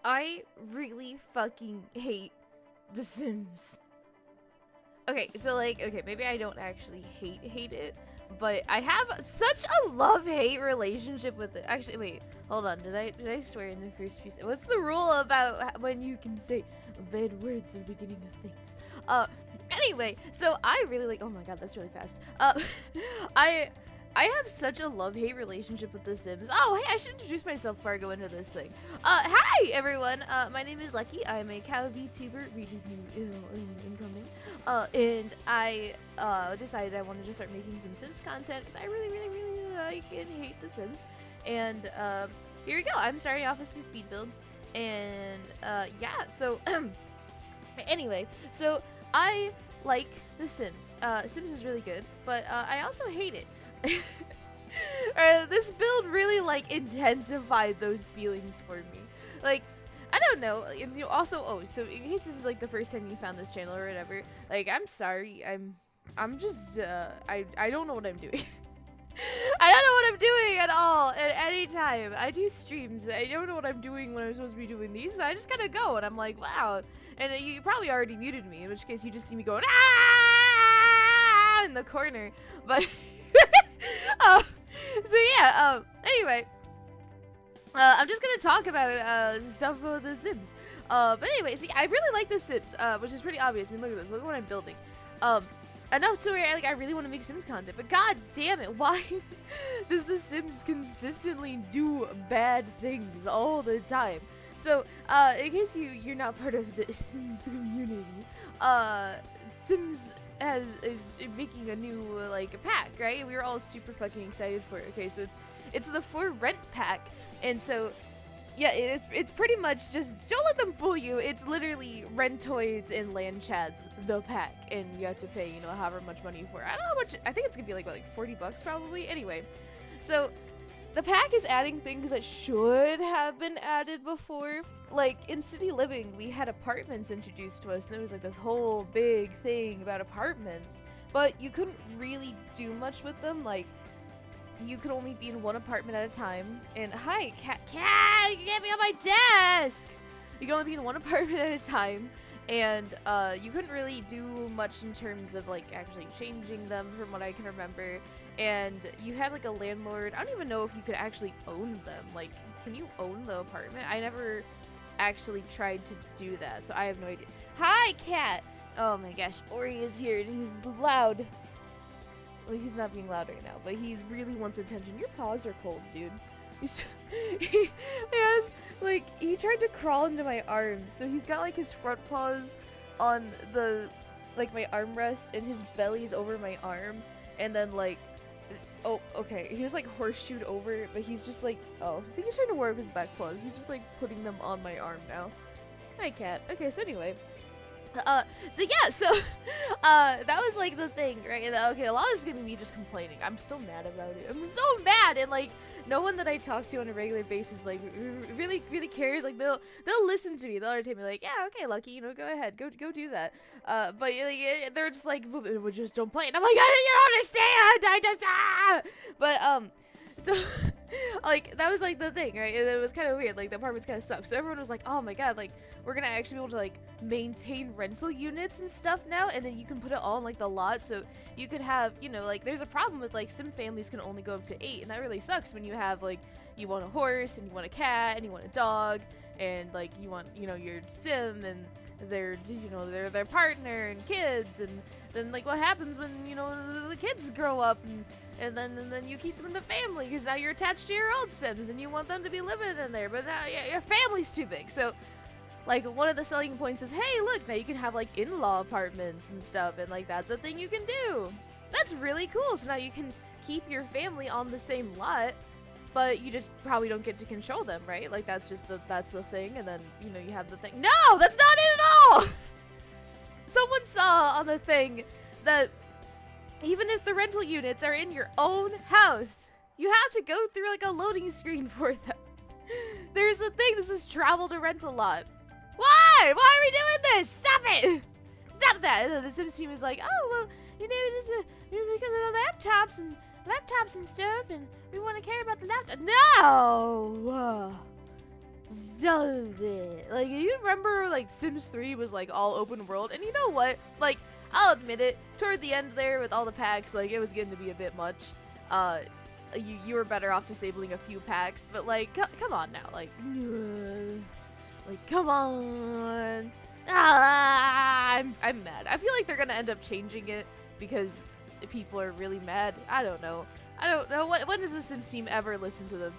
I really fucking hate The Sims. Okay, so like, okay, maybe I don't actually hate it, but I have such a love-hate relationship with it. Actually, wait, hold on. Did I swear in the first piece? What's the rule about when you can say bad words at the beginning of things? Anyway, so I really like. Oh my god, that's really fast. I I have such a love-hate relationship with The Sims. Oh, hey, I should introduce myself before I go into this thing. Hi everyone. My name is Lucky. I'm a cow VTuber, really new incoming. And I decided I wanted to start making some Sims content because I really like and hate The Sims. And here we go. I'm starting off with some speed builds, and yeah. So anyway, so I like The Sims. Sims is really good, but I also hate it. This build really like intensified those feelings for me. Like, I don't know. And, you know, also, oh, so in case this is like the first time you found this channel or whatever, like, I'm sorry. I'm just I don't know what I'm doing. I don't know what I'm doing at all at any time. I do streams. I don't know what I'm doing when I'm supposed to be doing these. So I just kind of go, and I'm like, wow. And you probably already muted me, in which case you just see me going ah in the corner. But so yeah. Anyway, I'm just gonna talk about stuff about The Sims. But anyway, see, I really like The Sims, which is pretty obvious. I mean, look at this. Look at what I'm building. Enough to where I really want to make Sims content, but god damn it, why does The Sims consistently do bad things all the time? So, in case you're not part of the Sims community, Sims is making a new like pack, right? We were all super fucking excited for it. Okay, so it's the For Rent pack, and so yeah, it's pretty much just, don't let them fool you. It's literally Rentoids and Land Chads, the pack, and you have to pay, you know, however much money for it. I don't know how much. I think it's gonna be like what, like $40 probably. Anyway, so the pack is adding things that should have been added before. Like in City Living, we had apartments introduced to us, and there was like this whole big thing about apartments, but you couldn't really do much with them. Like, you could only be in one apartment at a time. And hi, cat, you get me on my desk. You can only be in one apartment at a time, and you couldn't really do much in terms of like actually changing them, from what I can remember. And you had like a landlord. I don't even know if you could actually own them. Like, can you own the apartment? I never actually tried to do that, so I have no idea. Hi, cat. Oh my gosh, Ori is here and he's loud. Well, he's not being loud right now, but he really wants attention. Your paws are cold, dude. He has, like, he tried to crawl into my arms, so he's got, like, his front paws on the, like, my armrest, and his belly's over my arm, and then, like, oh, okay, he was, like, horseshoed over, but he's just, like, oh, I think he's trying to warm his back paws. He's just, like, putting them on my arm now. Hi, cat. Okay, so anyway. So yeah, so, that was, like, the thing, right? And, okay, a lot of this is gonna be me just complaining. I'm so mad about it. I'm so mad, and, like, no one that I talk to on a regular basis, like, really cares. Like, they'll listen to me. They'll entertain me, like, yeah, okay, Lucky, you know, go ahead, go do that. But, like, they're just like, well, we just don't play. And I'm like, I don't understand! I just, But, so, like, that was, like, the thing, right? And it was kind of weird. Like, the apartments kind of sucked. So everyone was like, oh my god, like, we're gonna actually be able to, like, maintain rental units and stuff now, and then you can put it all on, like, the lot, so you could have, you know, like, there's a problem with, like, sim families can only go up to 8, and that really sucks when you have, like, you want a horse, and you want a cat, and you want a dog, and, like, you want, you know, your sim, and their, you know, their partner, and kids, and then, like, what happens when, you know, the kids grow up, and then you keep them in the family, because now you're attached to your old sims, and you want them to be living in there, but now your family's too big, so, like, one of the selling points is, hey, look, now you can have, like, in-law apartments and stuff, and, like, that's a thing you can do. That's really cool. So now you can keep your family on the same lot, but you just probably don't get to control them, right? Like, that's just that's the thing, and then, you know, you have the thing. No, that's not it at all! Someone saw on the thing that even if the rental units are in your own house, you have to go through, like, a loading screen for them. There's a thing that says travel to rental lot. Why? Why are we doing this? Stop it! Stop that! And then the Sims team is like, oh, well, you know, just because of the laptops and stuff, and we want to care about the laptop. No! love it. Like, you remember, like, Sims 3 was, like, all open world? And you know what? Like, I'll admit it, toward the end there with all the packs, like, it was getting to be a bit much. You were better off disabling a few packs, but, like, come on now. Like, come on. I'm mad. I feel like they're gonna end up changing it because people are really mad. I don't know. When does the Sims team ever listen to the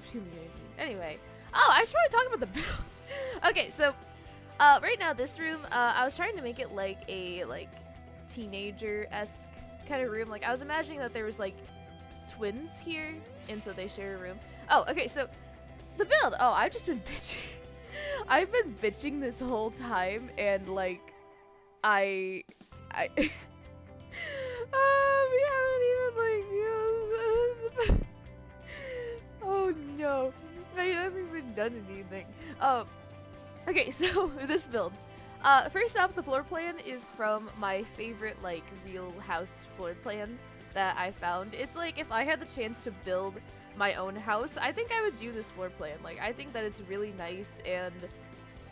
community? Anyway. Oh, I should probably talk about the build. Okay, so right now this room, I was trying to make it like a teenager-esque kind of room. Like, I was imagining that there was like twins here, and so they share a room. Oh, okay, so the build. Oh, I've just been bitching. I've been bitching this whole time, and like we haven't even like oh no, I haven't even done anything. Okay, so this build. First off, the floor plan is from my favorite like real house floor plan that I found. It's like if I had the chance to build my own house, I think I would do this floor plan. Like, I think that it's really nice, and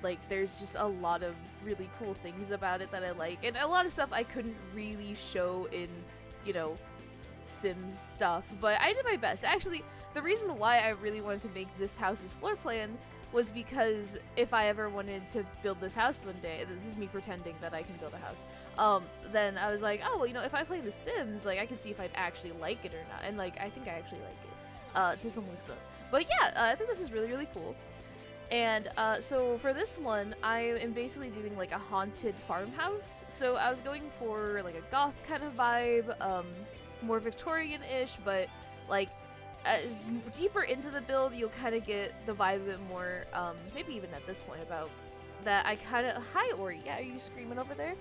like there's just a lot of really cool things about it that I like, and a lot of stuff I couldn't really show in, you know, Sims stuff, but I did my best. Actually, the reason why I really wanted to make this house's floor plan was because if I ever wanted to build this house one day, this is me pretending that I can build a house, then I was like, oh, well, you know, if I play The Sims, like, I can see if I'd actually like it or not, and like, I think I actually like it, to some extent. But yeah, I think this is really, really cool. And so for this one, I am basically doing like a haunted farmhouse. So I was going for like a goth kind of vibe, more Victorian-ish, but like as deeper into the build, you'll kind of get the vibe a bit more, maybe even at this point about that I kind of, hi Ori, yeah, are you screaming over there?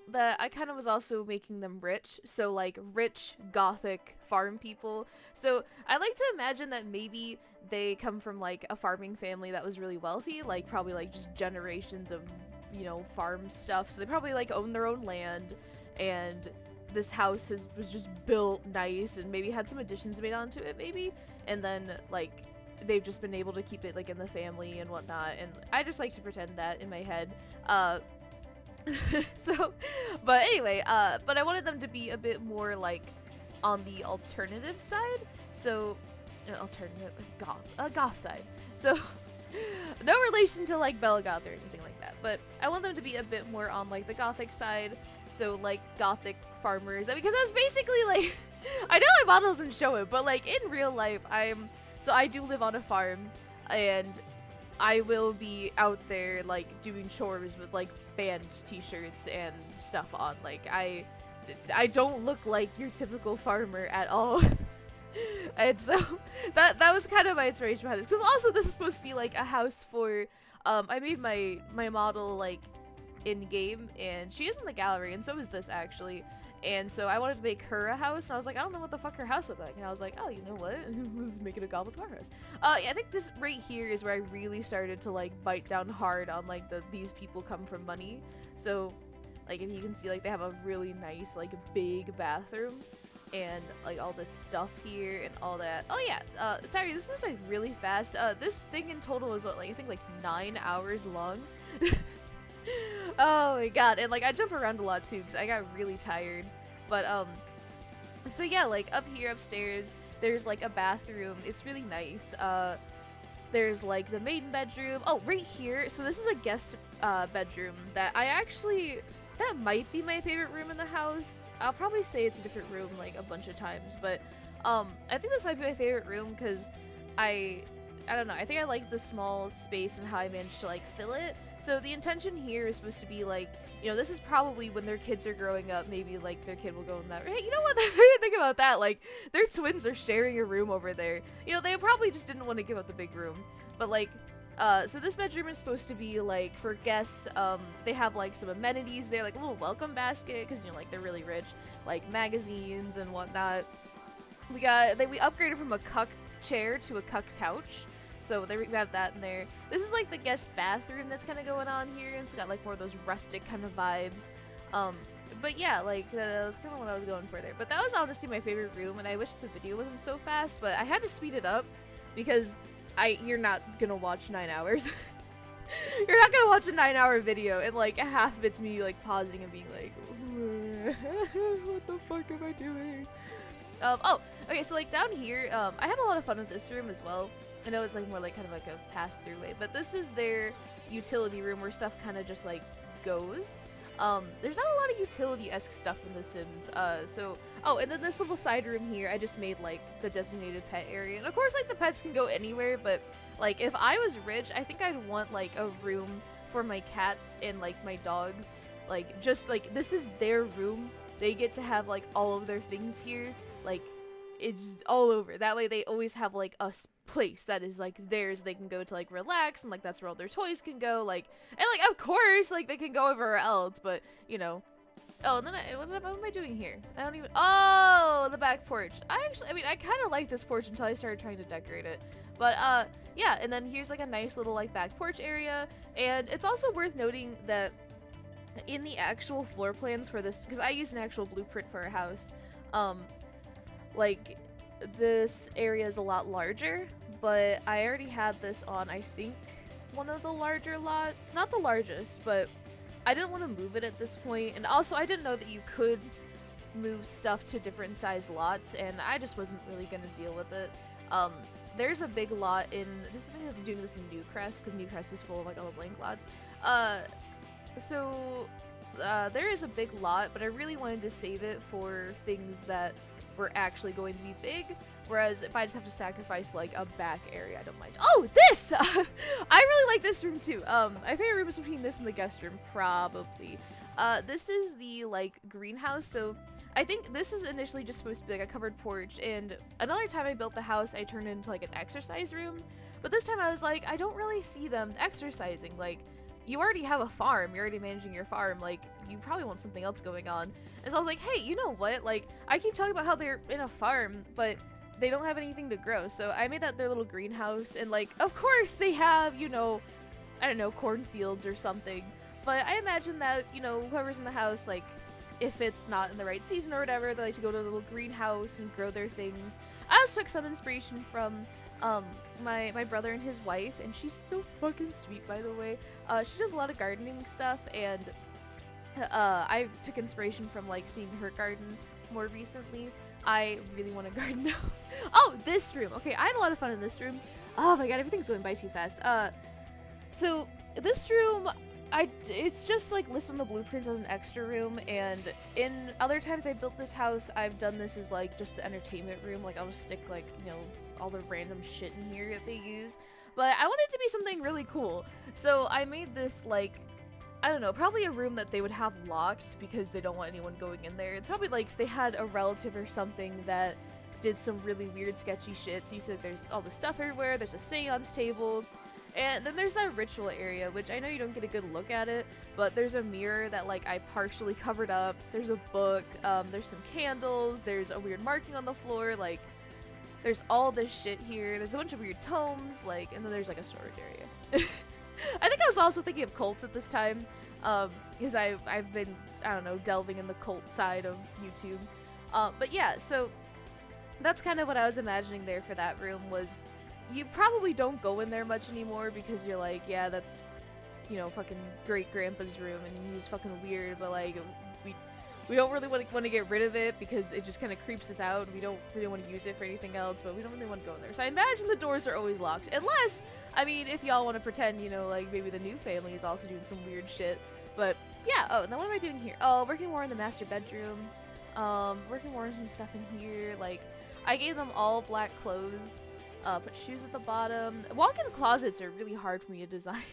That I kind of was also making them rich, so like rich gothic farm people. So I like to imagine that maybe they come from like a farming family that was really wealthy, like probably like just generations of, you know, farm stuff. So they probably like own their own land, and this house was just built nice and maybe had some additions made onto it maybe, and then like they've just been able to keep it like in the family and whatnot, and I just like to pretend that in my head. So, but anyway, but I wanted them to be a bit more like on the alternative side, so alternative goth side. So no relation to like Bella Goth or anything like that, but I want them to be a bit more on like the gothic side, so like gothic farmers, because that's basically like I know my model doesn't show it, but like in real life I do live on a farm, and I will be out there like doing chores with like band t-shirts and stuff on. Like I don't look like your typical farmer at all. And so that was kind of my inspiration behind this, because also this is supposed to be like a house for I made my model like in game, and she is in the gallery, and so is this actually. And so I wanted to make her a house, and I was like, I don't know what the fuck her house looked like. And I was like, oh, you know what? Let's make it a Goblin farmhouse. Yeah, I think this right here is where I really started to like bite down hard on like these people come from money. So like if you can see, like they have a really nice like big bathroom and like all this stuff here and all that. Oh yeah, sorry, this moves like really fast. This thing in total is what, like I think like 9 hours long. Oh my god, and like I jump around a lot too because I got really tired. But so yeah, like up here upstairs there's like a bathroom. It's really nice. There's like the maiden bedroom. Oh, right here, so this is a guest bedroom that that might be my favorite room in the house. I'll probably say it's a different room like a bunch of times, but I think this might be my favorite room because I don't know, I think I like the small space and how I managed to like fill it. So the intention here is supposed to be like, you know, this is probably when their kids are growing up, maybe like their kid will go in that. Hey, you know what? I didn't think about that. Like their twins are sharing a room over there. You know, they probably just didn't want to give up the big room. But like, so this bedroom is supposed to be like for guests. They have like some amenities there, like a little welcome basket, because you know, like they're really rich, like magazines and whatnot. We upgraded from a cuck chair to a cuck couch. So there we have that in there. This is like the guest bathroom that's kind of going on here, and it's got like more of those rustic kind of vibes. But yeah, like that was kind of what I was going for there. But that was honestly my favorite room, and I wish the video wasn't so fast, but I had to speed it up because you're not gonna watch 9 hours. You're not gonna watch a 9-hour video and like half of it's me like pausing and being like, what the fuck am I doing? Oh, okay, so like down here, I had a lot of fun with this room as well. I know it's like more like kind of like a pass-through way, but this is their utility room where stuff kind of just like goes. There's not a lot of utility-esque stuff in The Sims. Oh, and then this little side room here, I just made like the designated pet area. And of course, like the pets can go anywhere, but like if I was rich, I think I'd want like a room for my cats and like my dogs. Like just like this is their room. They get to have like all of their things here. Like it's all over. That way they always have like a place that is like theirs. They can go to like relax, and like that's where all their toys can go. Like, and like of course like they can go everywhere else, but you know. Oh, and then what am I doing here? I don't even. Oh, the back porch. I mean I kind of like this porch until I started trying to decorate it. But yeah, and then here's like a nice little like back porch area, and it's also worth noting that in the actual floor plans for this, because I used an actual blueprint for our house, like this area is a lot larger, but I already had this on, I think, one of the larger lots. Not the largest, but I didn't want to move it at this point, and also I didn't know that you could move stuff to different size lots, and I just wasn't really going to deal with it. There's a big lot in, this I think I'm doing this in Newcrest, because Newcrest is full of like all the blank lots. There is a big lot, but I really wanted to save it for things that were actually going to be big, whereas if I just have to sacrifice like a back area, I don't mind. Oh, this! I really like this room too. My favorite room is between this and the guest room, probably. This is the like greenhouse, so I think this is initially just supposed to be like a covered porch, and another time I built the house, I turned it into like an exercise room, but this time I was like, I don't really see them exercising. Like, you already have a farm, you're already managing your farm, like, you probably want something else going on. And so I was like, hey, you know what, like, I keep talking about how they're in a farm, but they don't have anything to grow, so I made that their little greenhouse, and like, of course they have, you know, I don't know, cornfields or something, but I imagine that, you know, whoever's in the house, like, if it's not in the right season or whatever, they like to go to a little greenhouse and grow their things. I also took some inspiration from my brother and his wife, and she's so fucking sweet, by the way. She does a lot of gardening stuff, and I took inspiration from like seeing her garden more recently. I really want to garden now. Oh, this room. Okay, I had a lot of fun in this room. Oh my god, everything's going by too fast. So this room, it's just like listed on the blueprints as an extra room, and in other times I built this house, I've done this as like just the entertainment room. Like I'll just stick like, you know, all the random shit in here that they use, but I wanted it to be something really cool, so I made this like, I don't know, probably a room that they would have locked because they don't want anyone going in there. It's probably like they had a relative or something that did some really weird sketchy shit, so you said there's all this stuff everywhere, there's a seance table, and then there's that ritual area, which I know you don't get a good look at it, but there's a mirror that like I partially covered up, there's a book, there's some candles, there's a weird marking on the floor, like there's all this shit here. There's a bunch of weird tomes, like, and then there's like a storage area. I think I was also thinking of cults at this time, because I've been, I don't know, delving in the cult side of YouTube. But yeah, so that's kind of what I was imagining there for that room. Was you probably don't go in there much anymore because you're like, yeah, that's, you know, fucking great grandpa's room, and he's fucking weird, but like we don't really want to get rid of it because it just kind of creeps us out. We don't really want to use it for anything else, but we don't really want to go in there. So I imagine the doors are always locked. Unless, I mean, if y'all want to pretend, you know, like maybe the new family is also doing some weird shit. But yeah, oh, and then what am I doing here? Oh, working more in the master bedroom. Working more on some stuff in here. Like, I gave them all black clothes. Put shoes at the bottom. Walk-in closets are really hard for me to design.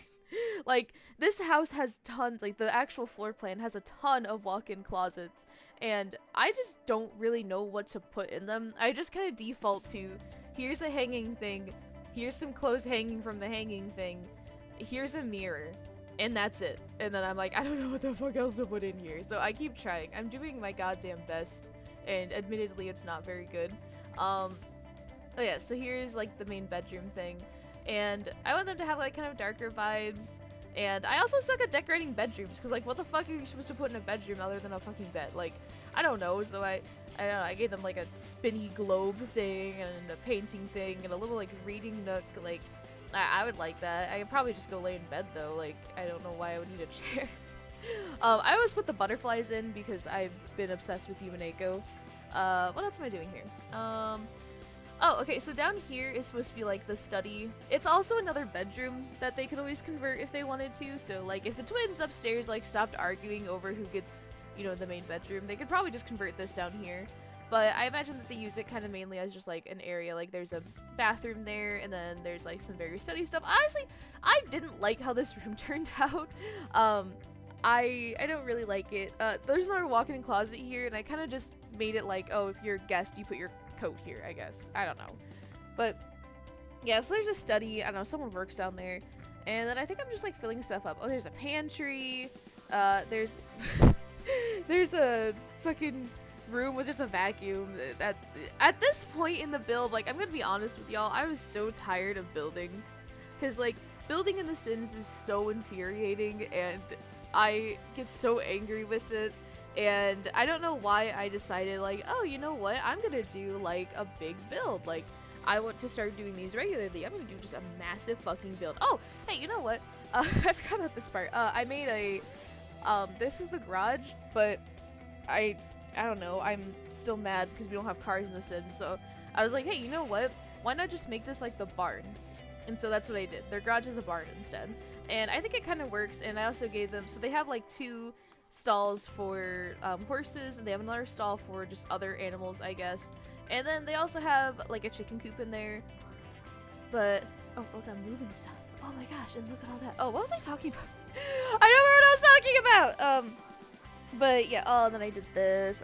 Like, this house has tons, like the actual floor plan has a ton of walk-in closets, and I just don't really know what to put in them. I just kind of default to, here's a hanging thing, here's some clothes hanging from the hanging thing, here's a mirror, and that's it. And then I'm like, I don't know what the fuck else to put in here. So I keep trying. I'm doing my goddamn best, and admittedly it's not very good. Oh yeah, so here's like the main bedroom thing. And I want them to have like kind of darker vibes, and I also suck at decorating bedrooms because like what the fuck are you supposed to put in a bedroom other than a fucking bed? Like, I don't know. So I I don't know, I gave them like a spinny globe thing and a painting thing and a little like reading nook. Like, I would like that. I could probably just go lay in bed though. Like, I don't know why I would need a chair. I always put the butterflies in because I've been obsessed with Yumeneko. What else am I doing here? Oh, okay, so down here is supposed to be like the study. It's also another bedroom that they could always convert if they wanted to. So like if the twins upstairs like stopped arguing over who gets, you know, the main bedroom, they could probably just convert this down here. But I imagine that they use it kind of mainly as just like an area. Like there's a bathroom there, and then there's like some very study stuff. Honestly, I didn't like how this room turned out. I don't really like it. There's another walk-in closet here, and I kind of just made it like, oh, if you're a guest, you put your coat here, I guess. I don't know. But yeah, so there's a study. I don't know, someone works down there. And then I think I'm just like filling stuff up. Oh, there's a pantry. There's there's a fucking room with just a vacuum. At this point in the build, like, I'm gonna be honest with y'all, I was so tired of building. Because like building in The Sims is so infuriating, and I get so angry with it. And I don't know why I decided, like, oh, you know what? I'm gonna do, like, a big build. Like, I want to start doing these regularly. I'm gonna do just a massive fucking build. Oh, hey, you know what? I forgot about this part. I made a, this is the garage, but I don't know. I'm still mad because we don't have cars in The Sims. So I was like, hey, you know what? Why not just make this, like, the barn? And so that's what I did. Their garage is a barn instead. And I think it kind of works. And I also gave them, so they have, like, 2 stalls for horses, and they have another stall for just other animals, I guess. And then they also have like a chicken coop in there. But oh, look, I'm moving stuff. Oh my gosh, and look at all that. Oh, what was I talking about? I don't remember what I was talking about. But yeah, oh, and then I did this.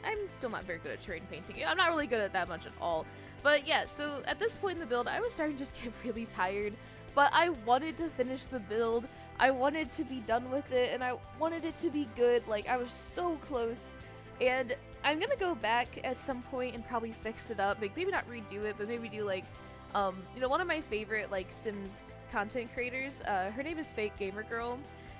I'm still not very good at terrain painting. I'm not really good at that much at all. But yeah, so at this point in the build, I was starting to just get really tired, but I wanted to finish the build. I wanted to be done with it, and I wanted it to be good. Like, I was so close. And I'm gonna go back at some point and probably fix it up. Like, maybe not redo it, but maybe do, like, you know, one of my favorite, like, Sims content creators, her name is Fake Gamer Girl,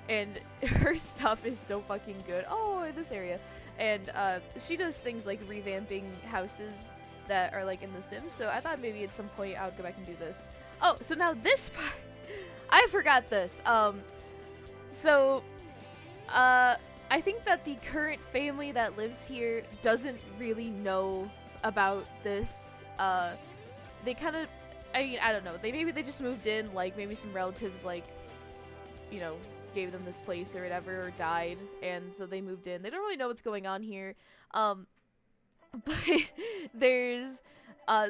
and her stuff is so fucking good. Oh, in this area. And, she does things like revamping houses that are, like, in The Sims, so I thought maybe at some point I would go back and do this. Oh, so now this part! I forgot this. I think that the current family that lives here doesn't really know about this. They kind of, I mean, I don't know. Maybe they just moved in, like, maybe some relatives, like, you know, gave them this place or whatever, or died, and so they moved in. They don't really know what's going on here. But there's,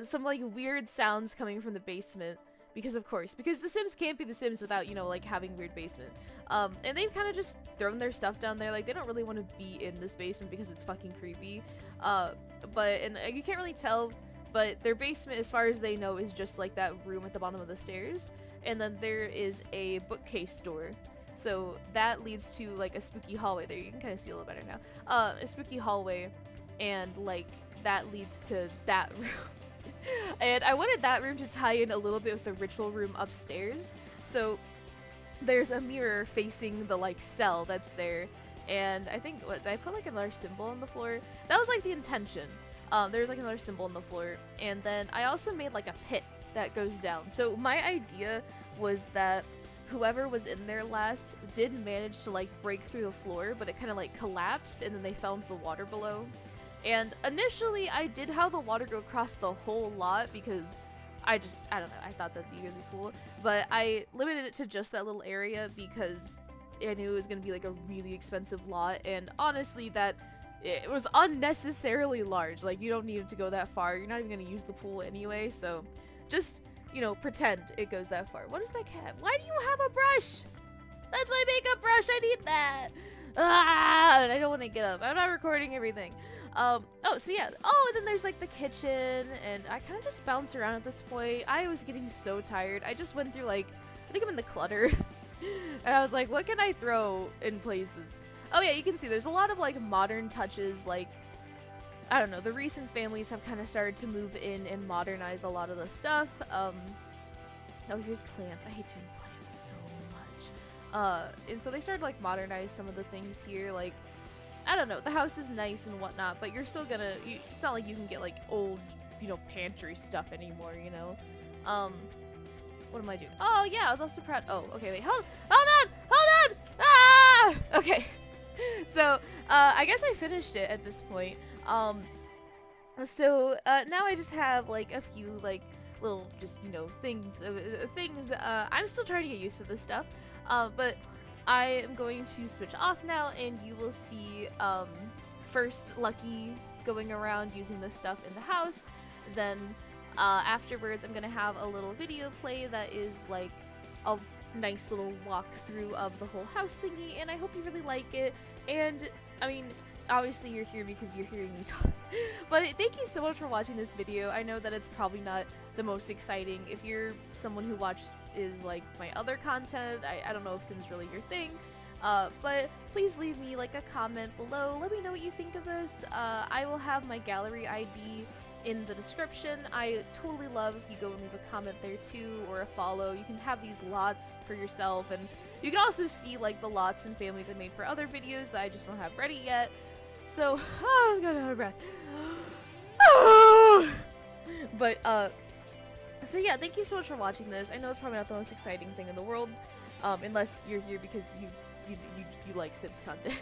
some, like, weird sounds coming from the basement. Because of course, because The Sims can't be The Sims without, you know, like, having weird basement. And they've kind of just thrown their stuff down there. Like, they don't really want to be in this basement because it's fucking creepy. And you can't really tell, but their basement, as far as they know, is just like that room at the bottom of the stairs. And then there is a bookcase door. So that leads to, like, a spooky hallway there. You can kind of see a little better now. A spooky hallway, and, like, that leads to that room. And I wanted that room to tie in a little bit with the ritual room upstairs. So there's a mirror facing the, like, cell that's there. And I think, what, did I put, like, another symbol on the floor? That was, like, the intention. There's, like, another symbol on the floor. And then I also made, like, a pit that goes down. So my idea was that whoever was in there last did manage to, like, break through the floor, but it kind of, like, collapsed, and then they fell into the water below. And initially, I did have the water go across the whole lot because I don't know, I thought that'd be really cool. But I limited it to just that little area because I knew it was going to be, like, a really expensive lot. And honestly, that it was unnecessarily large. Like, you don't need it to go that far. You're not even going to use the pool anyway. So just, you know, pretend it goes that far. What is my cat? Why do you have a brush? That's my makeup brush. I need that. Ah, and I don't want to get up. I'm not recording everything. Oh, so yeah. Oh, and then there's, like, the kitchen, and I kind of just bounce around at this point. I was getting so tired. I just went through, like, I think I'm in the clutter. And I was like, what can I throw in places? Oh yeah, you can see there's a lot of, like, modern touches. Like, I don't know, the recent families have kind of started to move in and modernize a lot of the stuff. Oh, here's plants. I hate doing plants so much. And so they started, like, modernize some of the things here. Like, I don't know, the house is nice and whatnot, but you're still gonna, it's not like you can get like old, you know, pantry stuff anymore, you know? What am I doing? Oh yeah, I was also proud. Oh, okay, wait, hold on! Ah! Okay. So, I guess I finished it at this point. So, now I just have like a few like little just, you know, things, I'm still trying to get used to this stuff. But I am going to switch off now, and you will see, first Lucky going around using this stuff in the house, then afterwards I'm gonna have a little video play that is like a nice little walkthrough of the whole house thingy, and I hope you really like it. And I mean, obviously you're here because you're hearing me talk, but thank you so much for watching this video. I know that it's probably not the most exciting. If you're someone who is like my other content, I don't know if Sims really your thing, but please leave me like a comment below. Let me know what you think of this. I will have my gallery ID in the description. I totally love if you go and leave a comment there too, or a follow. You can have these lots for yourself, and you can also see like the lots and families I made for other videos that I just don't have ready yet. So, I'm getting out of breath. But, so yeah, thank you so much for watching this. I know it's probably not the most exciting thing in the world, unless you're here because you like Sims content.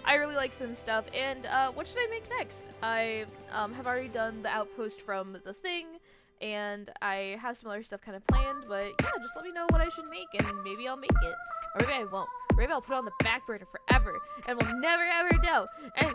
I really like Sims stuff, and what should I make next? I have already done the outpost from the thing, and I have some other stuff kind of planned, but yeah, just let me know what I should make, and maybe I'll make it. Or maybe I won't. Or maybe I'll put it on the back burner forever, and we'll never ever know. And